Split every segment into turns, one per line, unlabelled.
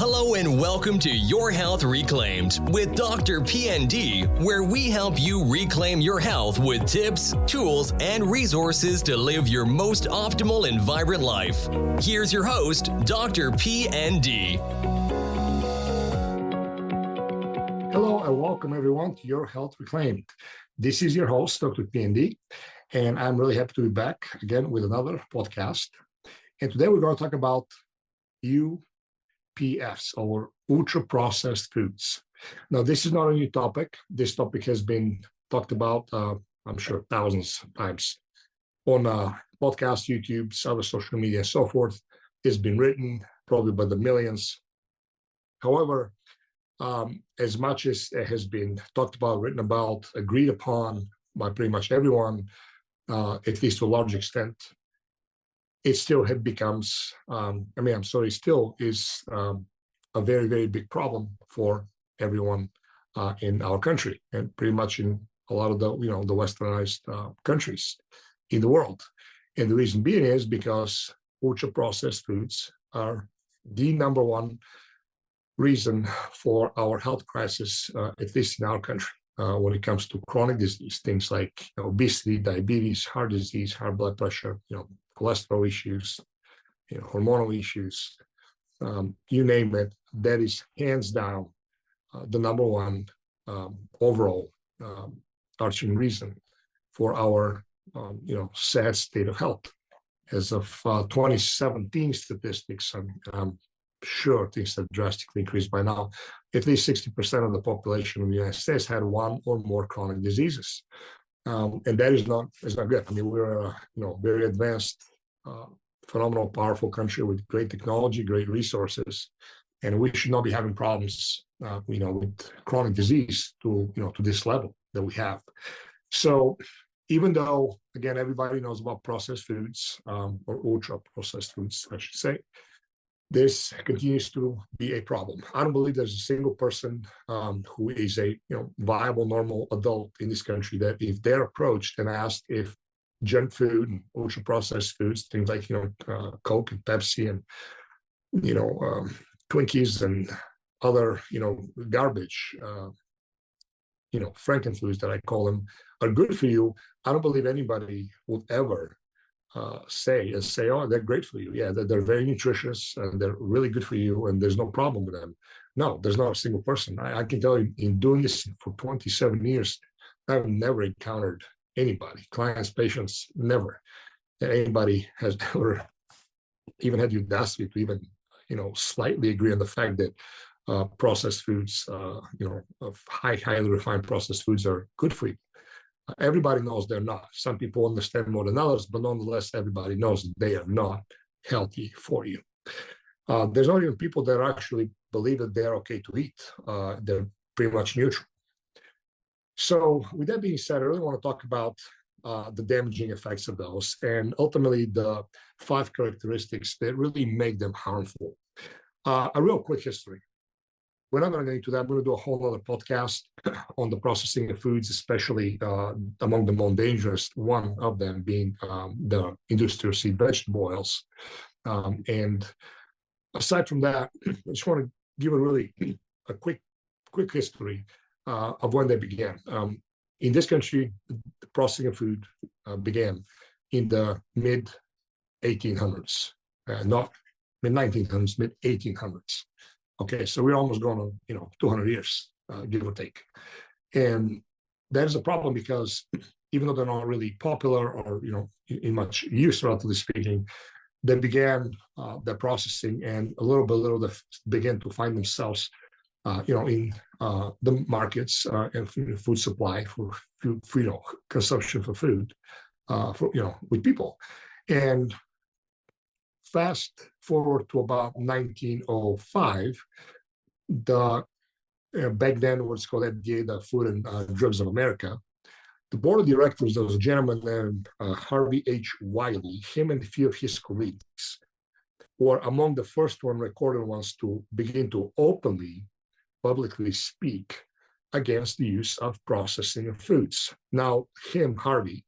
Hello and welcome to Your Health Reclaimed with DrPND, where we help you reclaim your health with tips, tools, and resources to live your most optimal and vibrant life. Here's your host, DrPND.
Hello and welcome everyone to Your Health Reclaimed. This is your host, Dr. PND, and I'm really happy to be back again with another podcast. And today we're going to talk about UPFs, or ultra-processed foods. Now, this is not a new topic. This topic has been talked about, I'm sure, thousands of times on podcasts, YouTube, other social media, and so forth. It's been written probably by the millions. However, as much as it has been talked about, written about, agreed upon by pretty much everyone, at least to a large extent, it still becomes, still is a very, very big problem for everyone in our country and pretty much in a lot of the westernized countries in the world. And the reason being is because ultra-processed foods are the number one reason for our health crisis, at least in our country, when it comes to chronic disease, things like obesity, diabetes, heart disease, high blood pressure, cholesterol issues, hormonal issues, you name it. That is hands down the number one overall arching reason for our sad state of health. As of 2017 statistics, I'm sure things have drastically increased by now. At least 60% of the population of the United States had one or more chronic diseases. And that is not good. I mean, we're a very advanced, phenomenal, powerful country with great technology, great resources, and we should not be having problems, with chronic disease to this level that we have. So, even though, again, everybody knows about processed foods, or ultra-processed foods, I should say, this continues to be a problem. I don't believe there's a single person who is a viable, normal adult in this country that if they're approached and asked if junk food and ultra-processed foods, things like Coke and Pepsi and Twinkies and other garbage, frankenfoods that I call them, are good for you, I don't believe anybody would ever say, oh, they're great for you. Yeah, they're very nutritious and they're really good for you and there's no problem with them. No, there's not a single person. I can tell you, in doing this for 27 years, I've never encountered anybody, clients, patients, never, that anybody has ever even had the audacity to even, slightly agree on the fact that processed foods, of highly refined processed foods are good for you. Everybody knows they're not. Some people understand more than others, but nonetheless, everybody knows that they are not healthy for you. There's not even people that actually believe that they're okay to eat. They're pretty much neutral. So with that being said, I really want to talk about the damaging effects of those and ultimately the 5 characteristics that really make them harmful. A real quick history. We're not going to get into that. I'm going to do a whole other podcast on the processing of foods, especially among the most dangerous, one of them being the industrial seed vegetable oils. And aside from that, I just want to give a quick history of when they began. In this country, the processing of food began in the mid-1800s, not mid-1900s, mid-1800s. Okay, so we're almost going on, 200 years, give or take. And that is a problem because even though they're not really popular or, in much use, relatively speaking, they began their processing and little by little they began to find themselves, in the markets and food supply for consumption for food, with people. And fast forward to about 1905, back then what's called FDA, the Food and Drugs of America, the board of directors, there was a gentleman named Harvey H. Wiley. Him and a few of his colleagues were among the first recorded ones to begin to publicly speak against the use of processing of foods. Now, Harvey,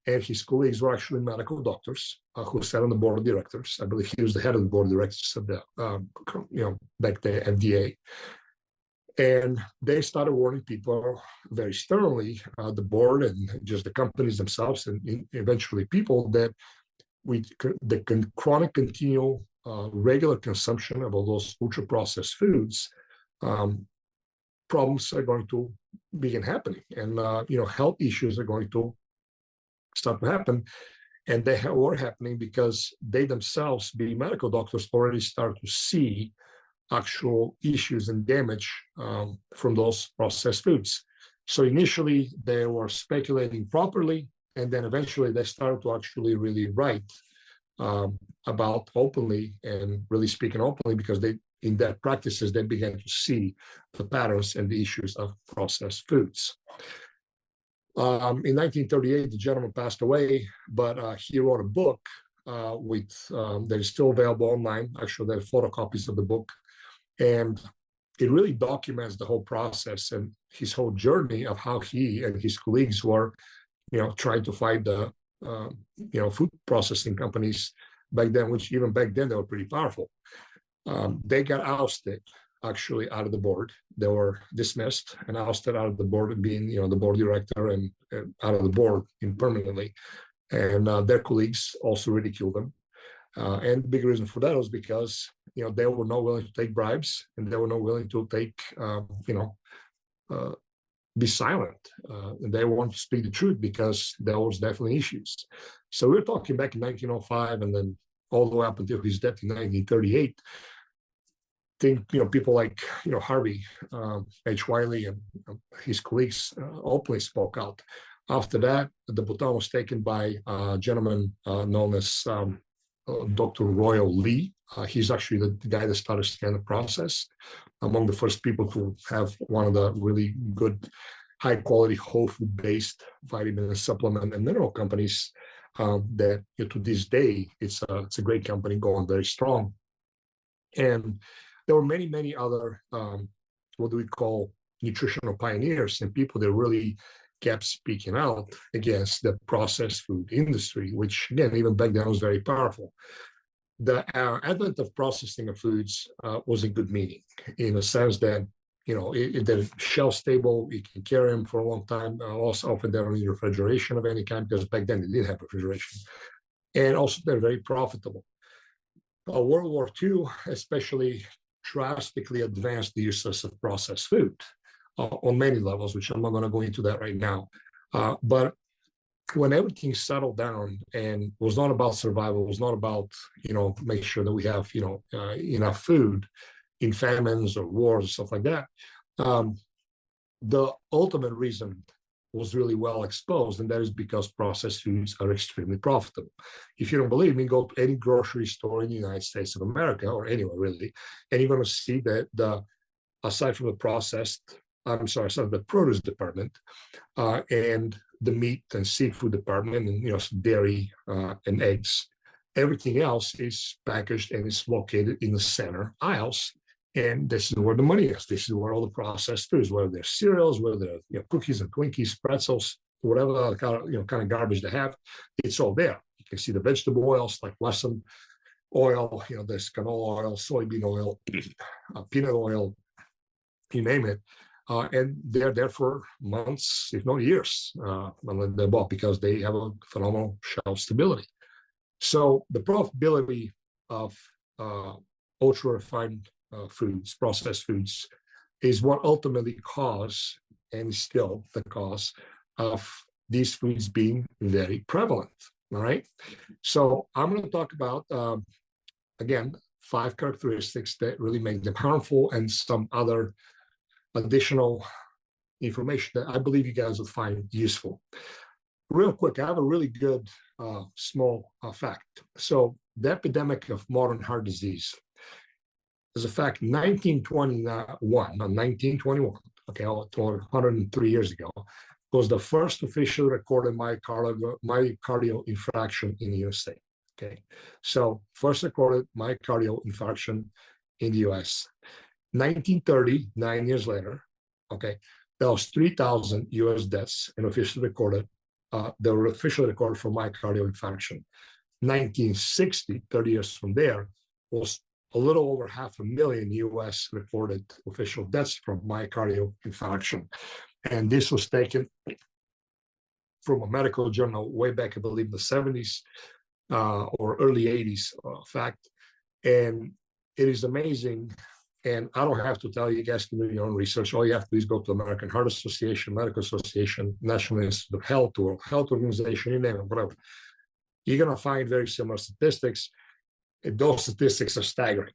and his colleagues were actually medical doctors who sat on the board of directors. I believe he was the head of the board of directors of the, back the FDA. And they started warning people very sternly, the board and just the companies themselves, and eventually people, that the chronic, continual, regular consumption of all those ultra-processed foods, problems are going to begin happening, and health issues are going to start to happen. And they were happening because they themselves, being medical doctors, already start to see actual issues and damage from those processed foods. So initially they were speculating properly, and then eventually they started to actually really write about openly and really speaking openly, because they, in their practices, they began to see the patterns and the issues of processed foods. In 1938, the gentleman passed away, but he wrote a book that is still available online. Actually, there are photocopies of the book, and it really documents the whole process and his whole journey of how he and his colleagues were, trying to fight the, food processing companies back then, which even back then they were pretty powerful. They got ousted actually out of the board. They were dismissed and ousted out of the board, being, the board director, and out of the board permanently. And their colleagues also ridiculed them. And the big reason for that was because, they were not willing to take bribes, and they were not willing to take, be silent. And they wanted to speak the truth, because there was definitely issues. So we're talking back in 1905, and then all the way up until his death in 1938. Think, people like, Harvey H. Wiley and his colleagues openly spoke out. After that, the baton was taken by a gentleman known as Dr. Royal Lee. He's actually the guy that started Scanner Process, among the first people to have one of the really good, high-quality, whole food-based vitamin and supplement and mineral companies that, to this day, it's a great company going very strong. And there were many, many other, what do we call, nutritional pioneers, and people that really kept speaking out against the processed food industry, which, again, even back then was very powerful. The advent of processing of foods was a good meaning, in a sense that, they're shelf stable, you can carry them for a long time. Also, often they don't need refrigeration of any kind, because back then they didn't have refrigeration. And also, they're very profitable. World War II especially drastically advanced the uses of processed food on many levels, which I'm not going to go into that right now. But when everything settled down and was not about survival, was not about, make sure that we have, enough food in famines or wars or stuff like that, the ultimate reason was really well exposed, and that is because processed foods are extremely profitable. If you don't believe me, go to any grocery store in the United States of America, or anywhere really, and you're going to see that aside from the produce department and the meat and seafood department, and dairy and eggs, everything else is packaged and is located in the center aisles. And this is where the money is. This is where all the processed foods, whether they're cereals, whether they're cookies and Twinkies, pretzels, whatever kind of garbage they have, it's all there. You can see the vegetable oils like lesson oil, there's canola oil, soybean oil, peanut oil, you name it. And they're there for months, if not years, when they're bought, because they have a phenomenal shelf stability. So the profitability of ultra-refined foods, processed foods, is what ultimately caused, and is still the cause, of these foods being very prevalent. All right. So I'm going to talk about, again, 5 characteristics that really make them harmful, and some other additional information that I believe you guys will find useful. Real quick, I have a really good small fact. So the epidemic of modern heart disease, as a fact, 1921, okay, 103 years ago, was the first officially recorded myocardial infarction in the USA. Okay, so first recorded myocardial infarction in the US. 1930, 9 years later, okay, there was 3,000 US deaths and officially recorded they were officially recorded for myocardial infarction. 1960, 30 years from there, was a little over 500,000 US reported official deaths from myocardial infarction. And this was taken from a medical journal way back, I believe, in the 70s or early 80s, fact. And it is amazing. And I don't have to tell you, you guys can do your own research. All you have to do is go to American Heart Association, Medical Association, National Institute of Health, World Health Organization, you name it, whatever. You're going to find very similar statistics. And those statistics are staggering.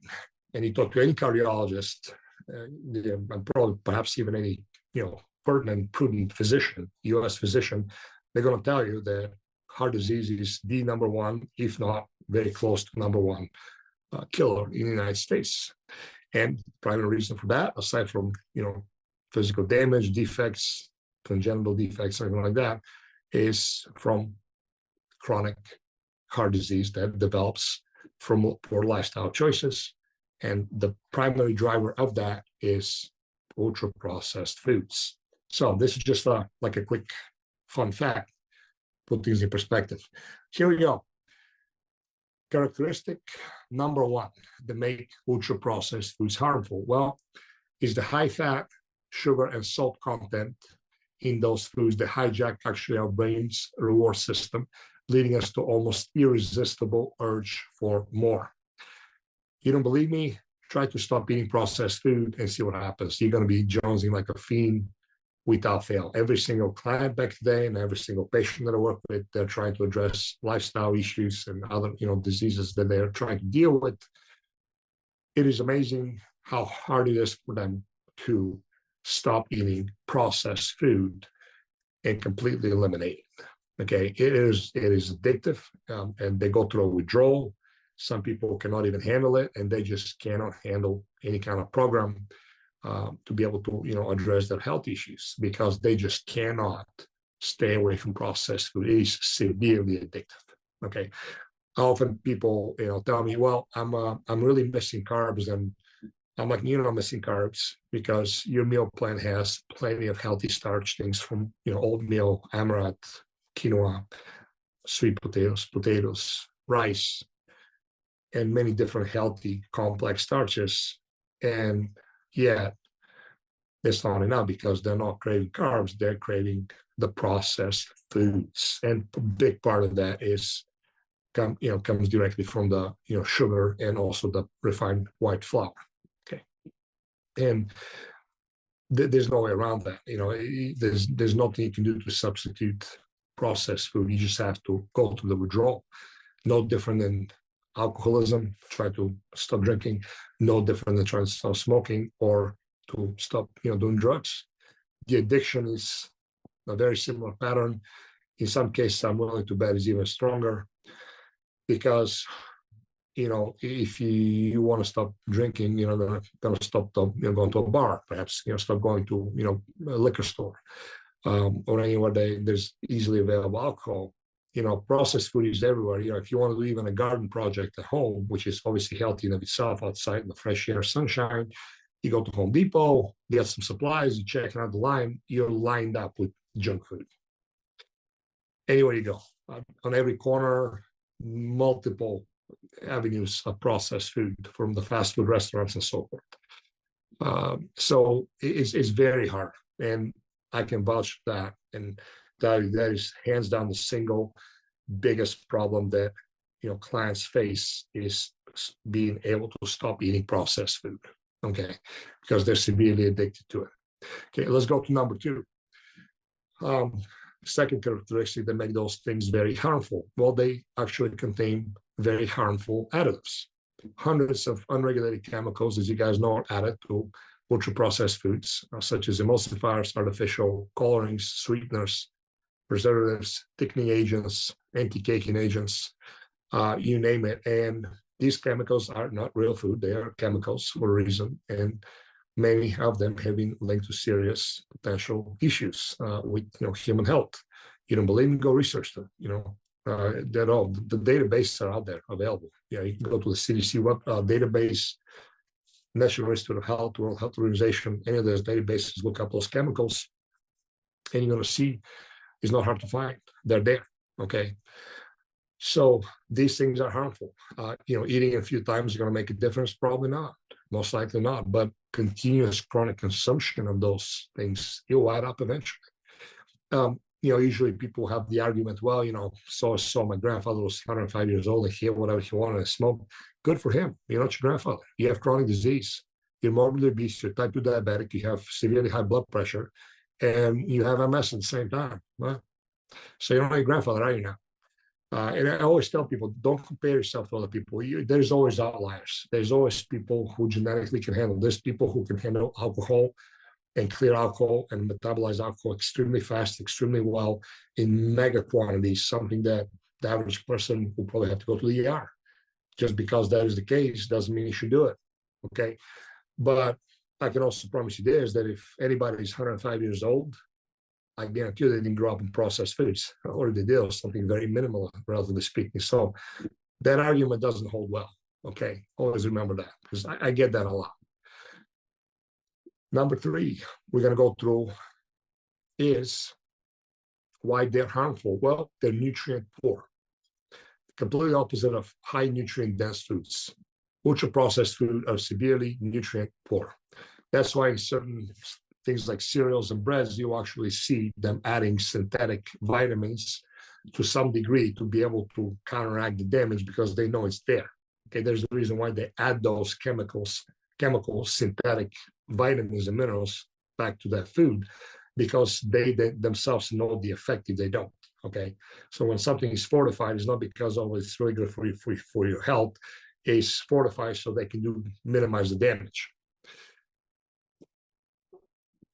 And you talk to any cardiologist, and probably perhaps even any, pertinent, prudent physician, U.S. physician, they're going to tell you that heart disease is the number one, if not very close to number one killer in the United States. And primary reason for that, aside from, physical damage, defects, congenital defects, anything like that, is from chronic heart disease that develops from poor lifestyle choices. And the primary driver of that is ultra-processed foods. So this is just like a quick fun fact, put things in perspective. Here we go. Characteristic number one that make ultra-processed foods harmful, well, is the high fat, sugar, and salt content in those foods that hijack actually our brain's reward system, leading us to almost irresistible urge for more. You don't believe me? Try to stop eating processed food and see what happens. You're going to be jonesing like a fiend without fail. Every single client back today and every single patient that I work with, they're trying to address lifestyle issues and other, diseases that they're trying to deal with. It is amazing how hard it is for them to stop eating processed food and completely eliminate it. Okay, it is addictive, and they go through a withdrawal. Some people cannot even handle it, and they just cannot handle any kind of program to be able to, address their health issues because they just cannot stay away from processed food. It is severely addictive. Okay, often people, tell me, well, I'm really missing carbs, and I'm like, you're not missing carbs because your meal plan has plenty of healthy starch things from, oatmeal, amaranth, quinoa, sweet potatoes, rice, and many different healthy complex starches. And yet it's not enough because they're not craving carbs, they're craving the processed foods. And a big part of that comes directly from the sugar and also the refined white flour. Okay. And there's no way around that. There's nothing you can do to substitute processed food. You just have to go to the withdrawal. No different than alcoholism, try to stop drinking, no different than trying to stop smoking or to stop, doing drugs. The addiction is a very similar pattern. In some cases, I'm willing to bet is even stronger because, if you want to stop drinking, they're going to stop going to a bar, perhaps, stop going to, a liquor store or anywhere there's easily available alcohol. Processed food is everywhere. If you want to do even a garden project at home, which is obviously healthy in of itself outside in the fresh air, sunshine, you go to Home Depot, get some supplies, you check out the line, you're lined up with junk food. Anywhere you go, on every corner, multiple avenues of processed food from the fast food restaurants and so forth. So it's very hard, and I can vouch for that. And that is hands down the single biggest problem that clients face is being able to stop eating processed food. Okay, because they're severely addicted to it. Okay, let's go to number two. Second characteristic that make those things very harmful. Well, they actually contain very harmful additives. Hundreds of unregulated chemicals, as you guys know, are added to ultra-processed foods, such as emulsifiers, artificial colorings, sweeteners, preservatives, thickening agents, anti-caking agents, you name it. And these chemicals are not real food. They are chemicals for a reason. And many of them have been linked to serious potential issues with human health. You don't believe me? Go research them. They're all the databases are out there available. You can go to the CDC web database, National Institute of Health, World Health Organization, any of those databases, look up those chemicals, and you're going to see It's not hard to find. They're there. Okay. So these things are harmful. Eating a few times is going to make a difference? Probably not. Most likely not. But continuous chronic consumption of those things, it'll add up eventually. Usually people have the argument, well, so my grandfather was 105 years old and he had whatever he wanted to smoke. Good for him. You're not your grandfather. You have chronic disease. You're morbidly obese. You're type 2 diabetic. You have severely high blood pressure, and you have MS at the same time. Well, so you're not your grandfather, are you now? And I always tell people, don't compare yourself to other people. There's always outliers. There's always people who genetically can handle this, people who can handle alcohol and clear alcohol and metabolize alcohol extremely fast, extremely well in mega quantities, something that the average person will probably have to go to the ER. Just because that is the case doesn't mean you should do it. Okay. But I can also promise you this, that if anybody is 105 years old, I guarantee you they didn't grow up in processed foods, or they did something very minimal, relatively speaking. So that argument doesn't hold well. Okay. Always remember that, because I get that a lot. Number 3, we're going to go through is why they're harmful. Well, they're nutrient poor. Completely opposite of high nutrient dense foods. Ultra processed food are severely nutrient poor. That's why certain things like cereals and breads, you actually see them adding synthetic vitamins to some degree to be able to counteract the damage, because they know it's there. Okay, there's a reason why they add those chemical synthetic vitamins and minerals back to that food, because they themselves know the effect if they don't. Okay, so when something is fortified, it's not because it's really good for your health. It's fortified so they can minimize the damage.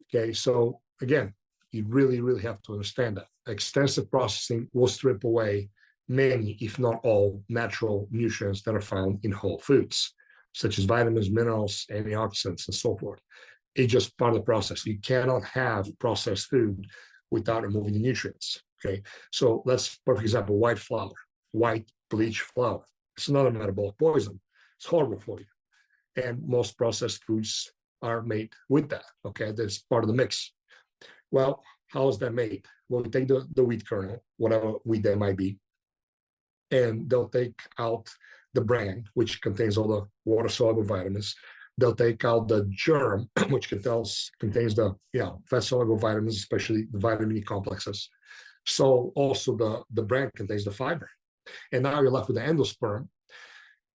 Okay, so again, you really, really have to understand that extensive processing will strip away many, if not all, natural nutrients that are found in whole foods, such as vitamins, minerals, antioxidants, and so forth. It's just part of the process. You cannot have processed food without removing the nutrients. Okay, so let's, for example, white flour, white bleach flour. It's another metabolic poison. It's horrible for you. And most processed foods are made with that. Okay, that's part of the mix. Well, how is that made? Well, we take the wheat kernel, whatever wheat that might be, and they'll take out the bran, which contains all the water-soluble vitamins. They'll take out the germ, which contains the fat-soluble vitamins, especially the vitamin E complexes. So also the bran contains the fiber. And now you're left with the endosperm,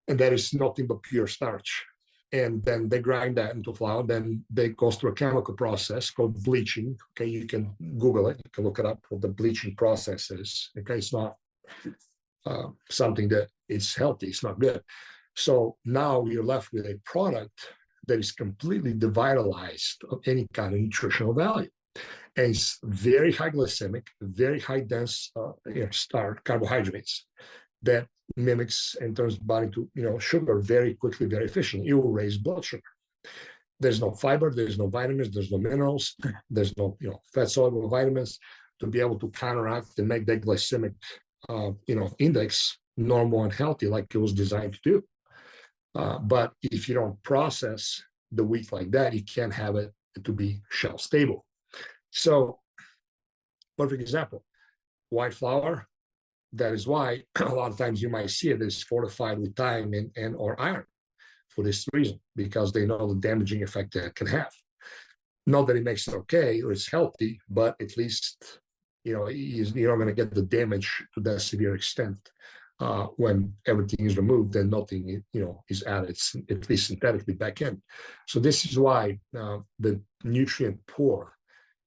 and that is nothing but pure starch. And then they grind that into flour. Then they go through a chemical process called bleaching. Okay, you can Google it. You can look it up what the bleaching process is. Okay, it's not something that is healthy. It's not good. So now you're left with a product that is completely devitalized of any kind of nutritional value. And it's very high glycemic, very high dense carbohydrates that mimics and turns the body to sugar very quickly, very efficiently. It will raise blood sugar. There's no fiber, there's no vitamins, there's no minerals, there's no fat soluble vitamins to be able to counteract and make that glycemic index normal and healthy like it was designed to do. But if you don't process the wheat like that, you can't have it to be shelf stable. So, perfect example, white flour. That is why a lot of times you might see it is fortified with thiamine and or iron for this reason, because they know the damaging effect that it can have. Not that it makes it okay or it's healthy, but at least you're not going to get the damage to that severe extent when everything is removed and nothing is added, at least synthetically back in. So this is why the nutrient poor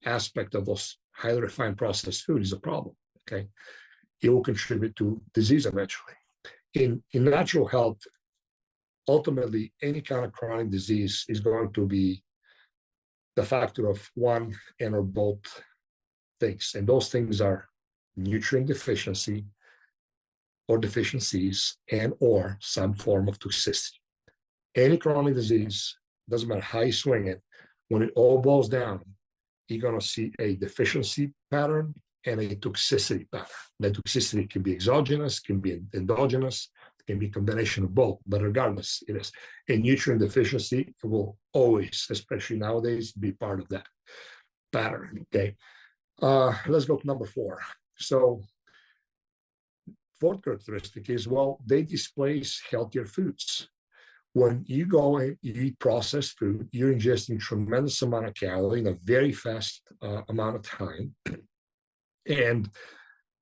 aspect of those highly refined processed food is a problem. Okay. It will contribute to disease eventually. In natural health, ultimately, any kind of chronic disease is going to be the factor of one and or both things. And those things are nutrient deficiency or deficiencies and or some form of toxicity. Any chronic disease, doesn't matter how you swing it, when it all boils down, you're going to see a deficiency pattern and a toxicity pattern. That toxicity can be exogenous, can be endogenous, can be a combination of both, but regardless, it is. A nutrient deficiency will always, especially nowadays, be part of that pattern, okay? Let's go to number 4. So fourth characteristic is, well, they displace healthier foods. When you go and you eat processed food, you're ingesting tremendous amount of calorie in a very fast amount of time. And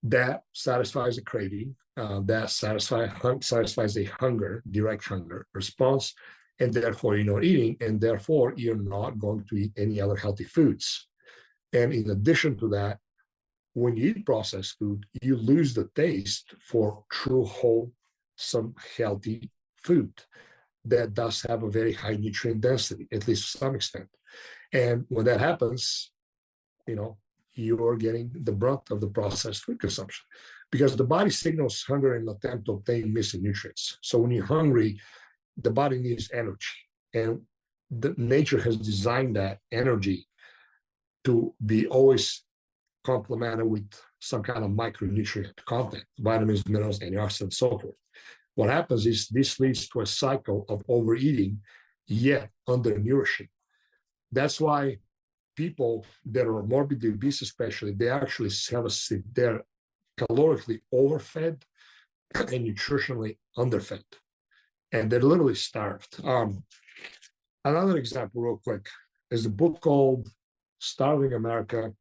that satisfies a craving, that satisfies a hunger, direct hunger response, and therefore you're not eating, and therefore you're not going to eat any other healthy foods. And in addition to that, when you eat processed food, you lose the taste for true, wholesome, healthy food that does have a very high nutrient density, at least to some extent. And when that happens, you are getting the brunt of the processed food consumption, because the body signals hunger in an attempt to obtain missing nutrients. So when you're hungry, the body needs energy, and nature has designed that energy to be always complemented with some kind of micronutrient content, vitamins, minerals, antioxidants, and so forth. What happens is this leads to a cycle of overeating, yet undernourishing. That's why people that are morbidly obese, especially, they actually they're calorically overfed and nutritionally underfed, and they're literally starved. Another example, real quick, is a book called Starving America,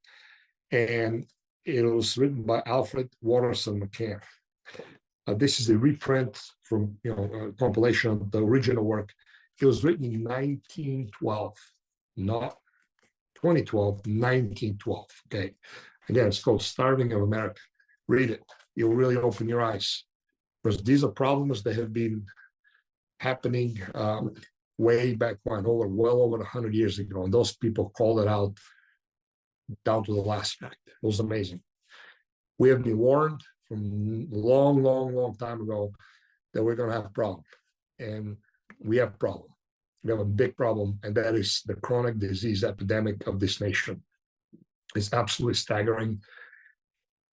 and it was written by Alfred Waterson McCann. This is a reprint from a compilation of the original work. It was written in 1912, not 2012, 1912. Okay, again, it's called Starving of America. Read it; you'll really open your eyes, because these are problems that have been happening way back when, well over 100 years ago, and those people called it out down to the last fact. It was amazing. We have been warned from a long time ago that we're going to have a problem, and we have a problem. We have a big problem, and that is the chronic disease epidemic of this nation. It's absolutely staggering.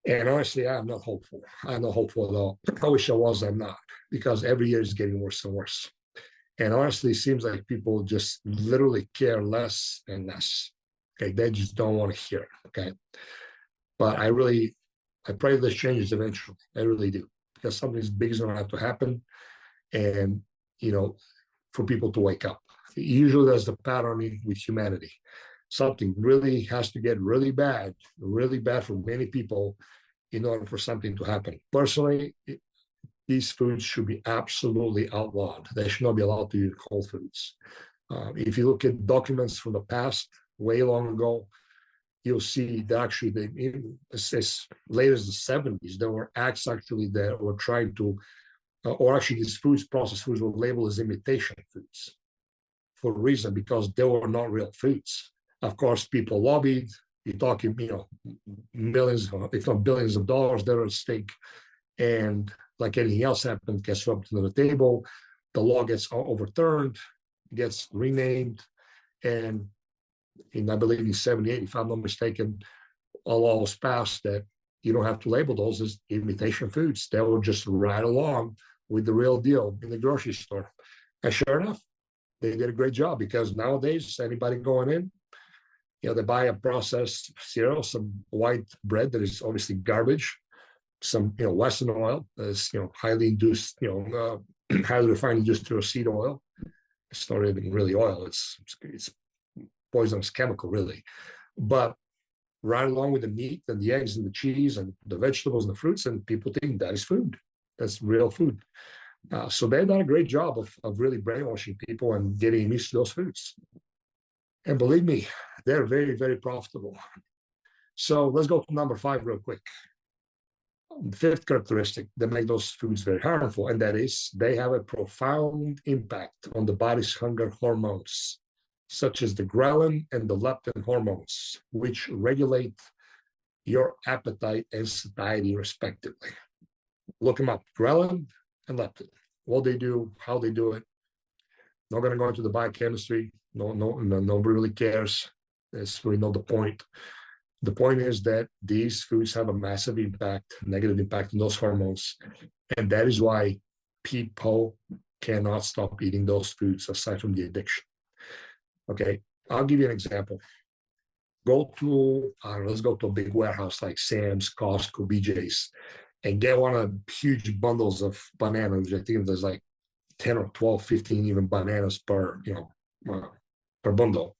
And honestly, I'm not hopeful. I'm not hopeful at all. I wish I was. I'm not, because every year is getting worse and worse. And honestly, it seems like people just literally care less and less. Okay, they just don't want to hear it. Okay, but I pray this changes eventually. I really do, because something big is going to have to happen, and for people to wake up. Usually, that's the pattern with humanity. Something really has to get really bad for many people in order for something to happen. Personally, these foods should be absolutely outlawed. They should not be allowed to eat cold foods. If you look at documents from the past, way long ago, you'll see that actually, as late as the 70s, there were acts actually that were trying to, or actually these processed foods were labeled as imitation foods for a reason, because they were not real foods. Of course, people lobbied. You're talking, millions, if not billions of dollars that are at stake. And like anything else happens, gets swept under the table. The law gets overturned, gets renamed. And I believe in 78, if I'm not mistaken, a law was passed that you don't have to label those as imitation foods. They will just ride along with the real deal in the grocery store. And sure enough, they did a great job, because nowadays, anybody going in, they buy a processed cereal, some white bread that is obviously garbage, some, Western oil that is, highly induced, highly refined industrial seed oil. It's not even really oil. It's poisonous chemical, really. But right along with the meat and the eggs and the cheese and the vegetables and the fruits, and people think that is food. That's real food. So they've done a great job of really brainwashing people and getting used to those foods. And believe me, they're very, very profitable. So let's go to number 5 real quick. The fifth characteristic that makes those foods very harmful, and that is they have a profound impact on the body's hunger hormones, such as the ghrelin and the leptin hormones, which regulate your appetite and satiety, respectively. Look them up, ghrelin and leptin. What they do, how they do it. Not going to go into the biochemistry. Nobody really cares. That's really not the point. The point is that these foods have a massive impact, negative impact on those hormones. And that is why people cannot stop eating those foods, aside from the addiction. Okay, I'll give you an example. go to, let's go to a big warehouse like Sam's, Costco, BJ's, and get one of the huge bundles of bananas. I think there's like 10 or 12, 15 even bananas per, per bundle.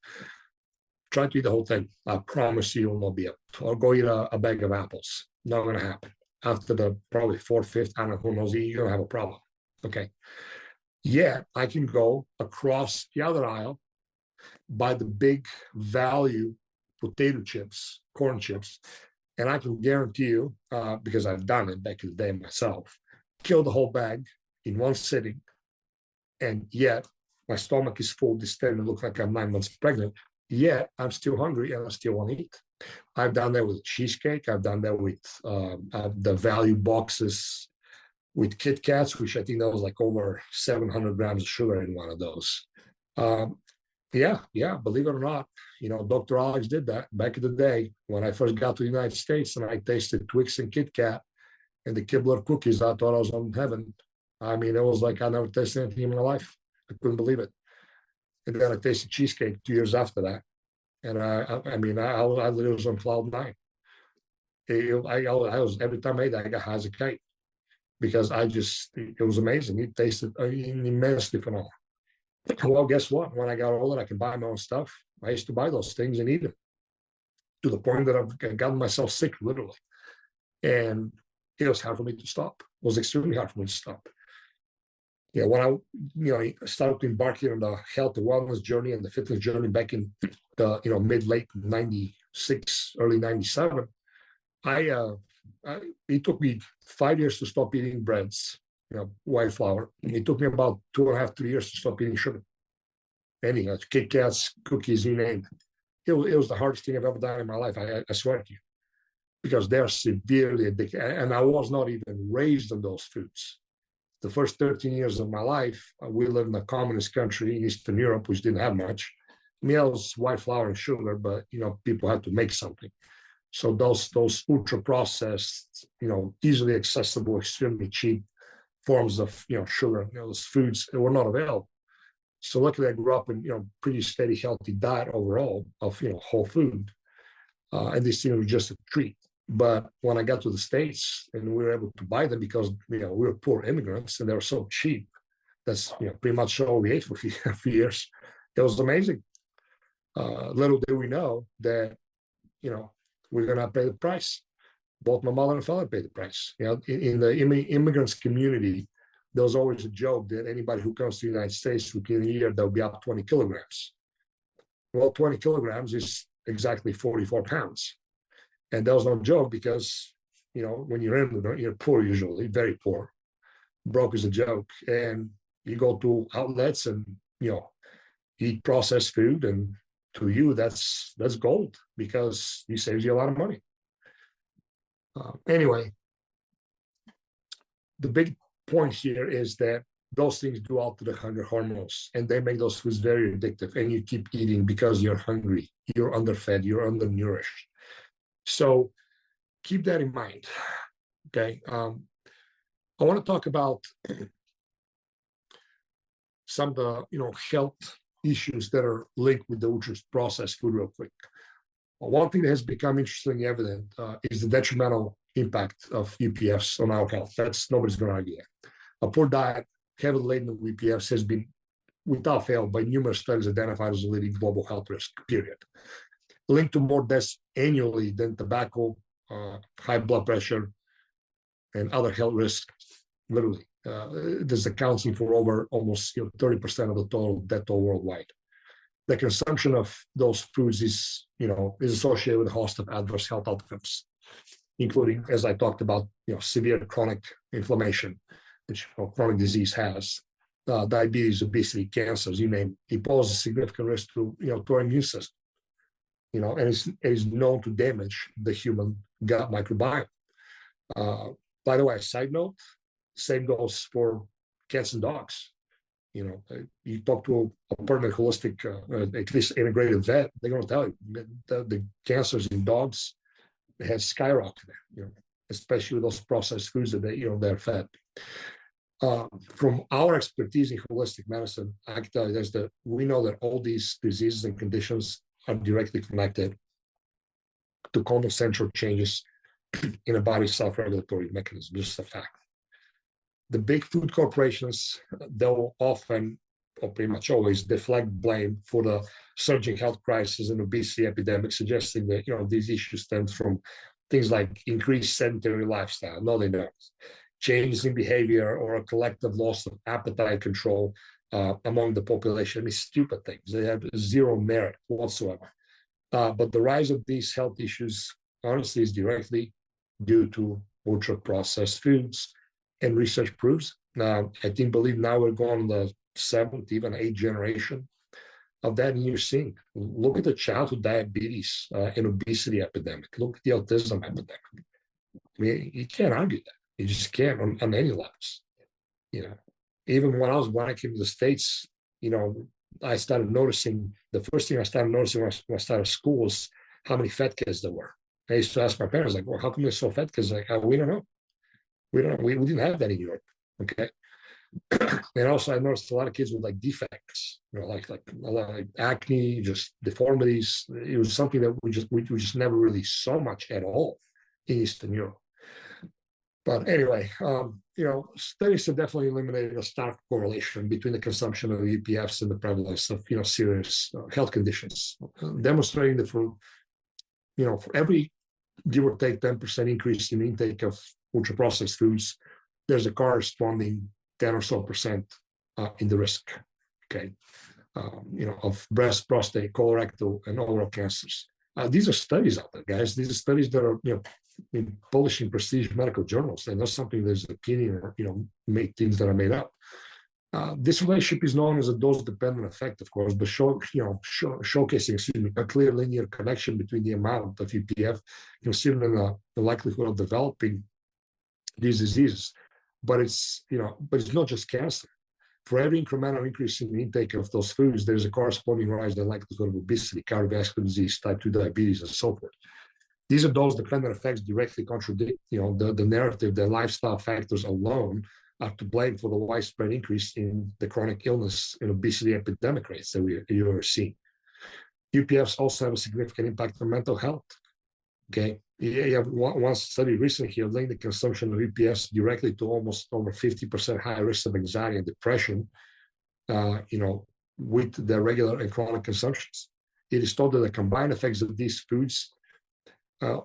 Try to eat the whole thing. I promise you will not be able to. Or go eat a bag of apples. Not going to happen. After the probably fourth, fifth, I don't know, who knows, you're going to have a problem. Okay. Yeah, I can go across the other aisle, buy the big value potato chips, corn chips, and I can guarantee you, because I've done it back in the day myself, kill the whole bag in one sitting. And yet my stomach is full, distended, look like I'm 9 months pregnant. Yet I'm still hungry and I still want to eat. I've done that with cheesecake. I've done that with the value boxes with Kit Kats, which I think that was like over 700 grams of sugar in one of those. Yeah, believe it or not, Dr. Alex did that back in the day when I first got to the United States and I tasted Twix and Kit Kat and the Kibler cookies. I thought I was on heaven. I mean, it was like I never tasted anything in my life. I couldn't believe it. And then I tasted cheesecake 2 years after that. And I was on cloud nine. I was, every time I ate that, I got high as a kite because it was amazing. It tasted immensely phenomenal. Well, guess what? When I got older, I can buy my own stuff. I used to buy those things and eat them to the point that I've gotten myself sick, literally. And it was hard for me to stop. It was extremely hard for me to stop. Yeah, when I started to embark on the health and wellness journey and the fitness journey back in the mid-late 96, early 97, it took me 5 years to stop eating breads, white flour. It took me about 2.5, 3 years to stop eating sugar. Anything, Kit Kats, cookies, you name it. It was the hardest thing I've ever done in my life. I swear to you, because they're severely addictive. And I was not even raised on those foods. The first 13 years of my life, we lived in a communist country in Eastern Europe, which didn't have much. Meals, white flour, and sugar, but people had to make something. So those ultra processed, easily accessible, extremely cheap forms of sugar, those foods were not available. So luckily, I grew up in pretty steady, healthy diet overall of whole food, and these things were just a treat. But when I got to the States and we were able to buy them because we were poor immigrants and they were so cheap, that's pretty much all we ate for a few years. It was amazing. Little did we know that we're gonna pay the price. Both my mother and father paid the price. In the immigrants community, there was always a joke that anybody who comes to the United States within a year, they'll be up 20 kilograms. Well, 20 kilograms is exactly 44 pounds. And that was no joke because, when you're immigrant, you're poor usually, very poor. Broke is a joke. And you go to outlets and, eat processed food. And to you, that's gold because it saves you a lot of money. Anyway, the big point here is that those things do alter the hunger hormones and they make those foods very addictive. And you keep eating because you're hungry, you're underfed, you're undernourished. So keep that in mind, okay? I want to talk about some of the health issues that are linked with the ultra-processed food real quick. One thing that has become interestingly evident is the detrimental impact of UPFs on our health. That's nobody's going to argue that. A poor diet, heavily laden with UPFs, has been, without fail, by numerous studies identified as a leading global health risk, period. Linked to more deaths annually than tobacco, high blood pressure, and other health risks, literally. This accounting for over almost 30% of the total death toll worldwide. The consumption of those foods is associated with a host of adverse health outcomes, including, as I talked about, severe chronic inflammation, which chronic disease has, diabetes, obesity, cancers, you name it. It poses significant risk to our immune system. And it is known to damage the human gut microbiome. By the way, side note, same goes for cats and dogs. You talk to a permanent holistic, at least integrated vet, they're going to tell you that the cancers in dogs has skyrocketed, especially with those processed foods that they're fed. From our expertise in holistic medicine, I can tell you this, that we know that all these diseases and conditions are directly connected to common central changes in a body's self-regulatory mechanism. Just a fact. The big food corporations, they'll often, or pretty much always, deflect blame for the surging health crisis and obesity epidemic, suggesting that these issues stem from things like increased sedentary lifestyle. No, they don't. Changes in behavior or a collective loss of appetite control among the population. I mean, stupid things. They have zero merit whatsoever. But the rise of these health issues, honestly, is directly due to ultra-processed foods, and research proves. Now, I believe now we're going on the 7th, even 8th generation of that, and you're seeing. Look at the childhood diabetes and obesity epidemic. Look at the autism epidemic. I mean, you can't argue that. You just can't on any levels. Even when I came to the States, I started noticing, the first thing I started noticing when I started school was how many fat kids there were. I used to ask my parents, like, well, how come there's so fat kids? Like, we don't know. We didn't have that in Europe. Okay. And also I noticed a lot of kids with like defects, like a lot of acne, just deformities. It was something that we just never really saw much at all in Eastern Europe. But anyway, studies have definitely eliminated a stark correlation between the consumption of UPFs and the prevalence of serious health conditions, demonstrating that for every give or take 10% increase in intake of ultra-processed foods, there's a corresponding 10 or so percent in the risk, okay, of breast, prostate, colorectal, and oral cancers. These are studies out there, guys. These are studies that are, published in prestige medical journals. They're not something that's an opinion or, make things that are made up. This relationship is known as a dose-dependent effect, of course, but showcasing a clear linear connection between the amount of UPF, considering the likelihood of developing these diseases. But it's not just cancer. For every incremental increase in the intake of those foods, there's a corresponding rise in the likelihood of obesity, cardiovascular disease, type 2 diabetes, and so forth. These are dose-dependent effects directly contradict, the narrative that lifestyle factors alone are to blame for the widespread increase in the chronic illness and obesity epidemic rates that you are seeing. UPFs also have a significant impact on mental health. Okay, you have one study recently here linked the consumption of UPFs directly to almost over 50% higher risk of anxiety and depression, with their regular and chronic consumptions. It is thought that the combined effects of these foods,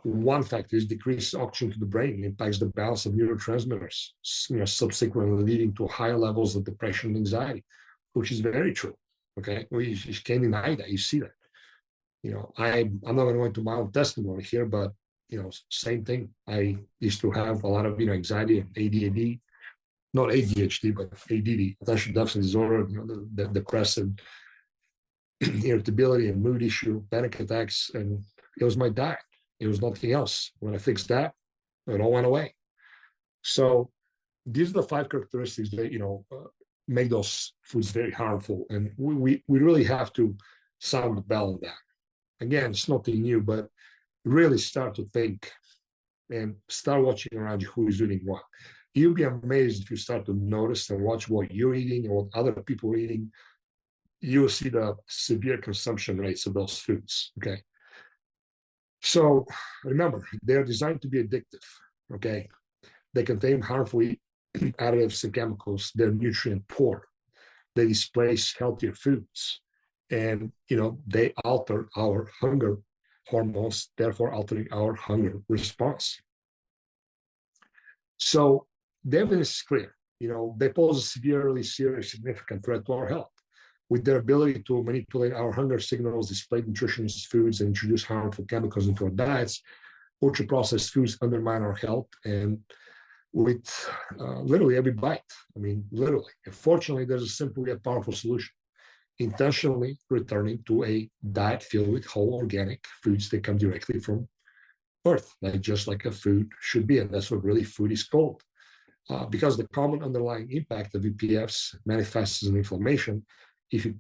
one factor is decreased oxygen to the brain, impacts the balance of neurotransmitters, subsequently leading to higher levels of depression and anxiety, which is very true. Okay, you just can't deny that. You see that. I'm not going to go into my own testimony here, but same thing. I used to have a lot of anxiety and ADD, not ADHD, but ADD, attention deficit disorder, the depressive irritability and mood issue, panic attacks, and it was my diet. It was nothing else. When I fixed that, it all went away. So these are the 5 characteristics that make those foods very harmful, and we really have to sound the bell on that. Again, it's nothing new, but really start to think and start watching around you who is eating what. You'll be amazed if you start to notice and watch what you're eating and what other people are eating. You'll see the severe consumption rates of those foods. Okay. So remember, they're designed to be addictive. Okay. They contain harmful additives and chemicals. They're nutrient poor. They displace healthier foods. And, they alter our hunger hormones, therefore altering our hunger response. So the evidence is clear. They pose a severely serious, significant threat to our health. With their ability to manipulate our hunger signals, display nutritious foods, and introduce harmful chemicals into our diets, ultra-processed foods undermine our health, and with literally every bite. I mean, literally. And fortunately, there's a simple yet powerful solution. Intentionally returning to a diet filled with whole organic foods that come directly from earth, just like a food should be. And that's what really food is called. Because the common underlying impact of UPFs manifests as an inflammation. If you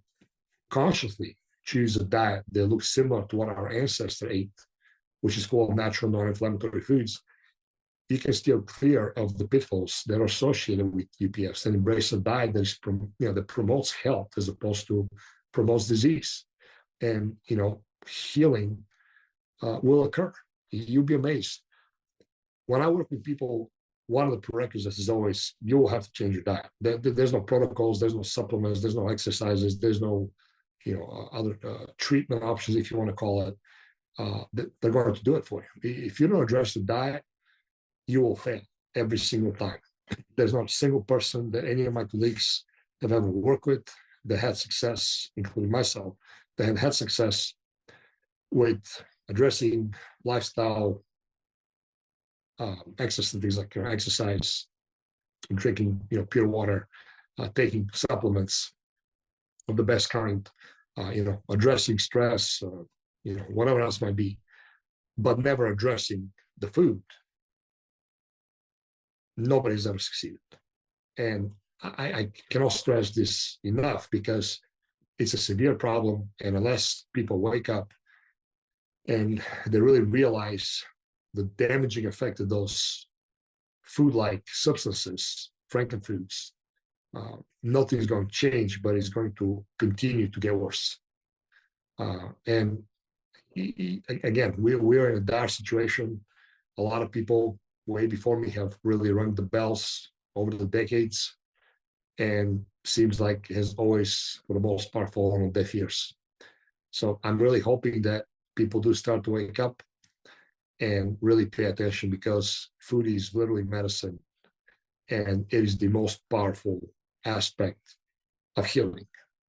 consciously choose a diet that looks similar to what our ancestors ate, which is called natural non-inflammatory foods, you can steer clear of the pitfalls that are associated with UPFs and embrace a diet that is, that promotes health as opposed to promotes disease. And, healing will occur. You'll be amazed. When I work with people, one of the prerequisites is always you will have to change your diet. There's no protocols, there's no supplements, there's no exercises, there's no other treatment options, if you want to call it. They're going to do it for you. If you don't address the diet, you will fail every single time. There's not a single person that any of my colleagues that I've ever worked with that had success, including myself, that have had success with addressing lifestyle, access to things like exercise, drinking pure water, taking supplements of the best kind, addressing stress, whatever else might be, but never addressing the food. Nobody's ever succeeded. And I cannot stress this enough because it's a severe problem. And unless people wake up and they really realize the damaging effect of those food-like substances, frankenfoods, nothing's going to change, but it's going to continue to get worse. And again, we are in a dire situation. A lot of people way before me have really rung the bells over the decades, and seems like it has always, for the most part, fallen on deaf ears. So I'm really hoping that people do start to wake up and really pay attention, because food is literally medicine, and it is the most powerful aspect of healing,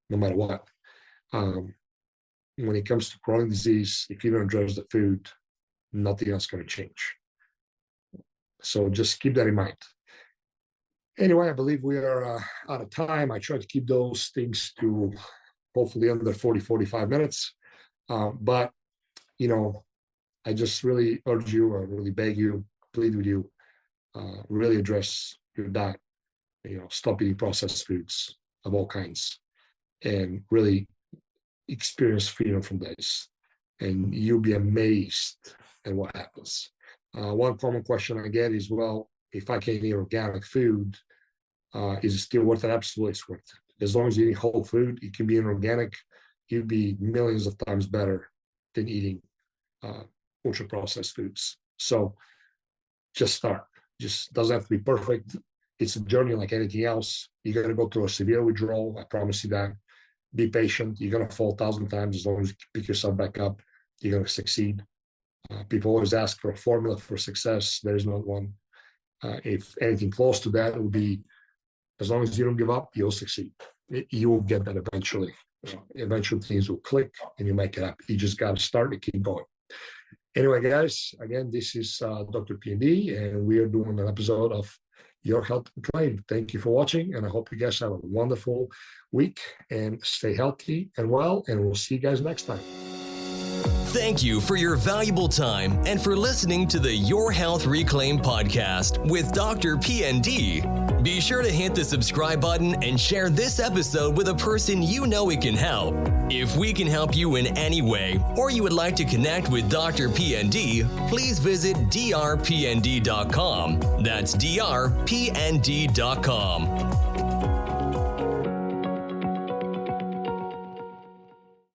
no matter what. When it comes to chronic disease, if you don't address the food, nothing else is going to change. So just keep that in mind. Anyway, I believe we are out of time. I try to keep those things to hopefully under 40, 45 minutes. But, I just really urge you, or really beg you, plead with you, really address your diet, stop eating processed foods of all kinds, and really experience freedom from this. And you'll be amazed at what happens. One common question I get is, well, if I can eat organic food, is it still worth it? Absolutely, it's worth it. As long as you eat whole food, it can be inorganic. You'd be millions of times better than eating ultra processed foods. So just start. Just doesn't have to be perfect. It's a journey like anything else. You're going to go through a severe withdrawal. I promise you that. Be patient. You're going to fall 1,000 times. As long as you pick yourself back up, you're going to succeed. People always ask for a formula for success. There is not one. If anything close to that, it would be, as long as you don't give up, you'll succeed. You will get that eventually. Eventually things will click and you make it up. You just got to start and keep going. Anyway, guys, again, this is Dr. PND, and we are doing an episode of Your Health Reclaimed. Thank you for watching, and I hope you guys have a wonderful week and stay healthy and well, and we'll see you guys next time.
Thank you for your valuable time and for listening to the Your Health Reclaimed podcast with Dr. PND. Be sure to hit the subscribe button and share this episode with a person you know it can help. If we can help you in any way, or you would like to connect with Dr. PND, please visit DrPND.com. That's DrPND.com.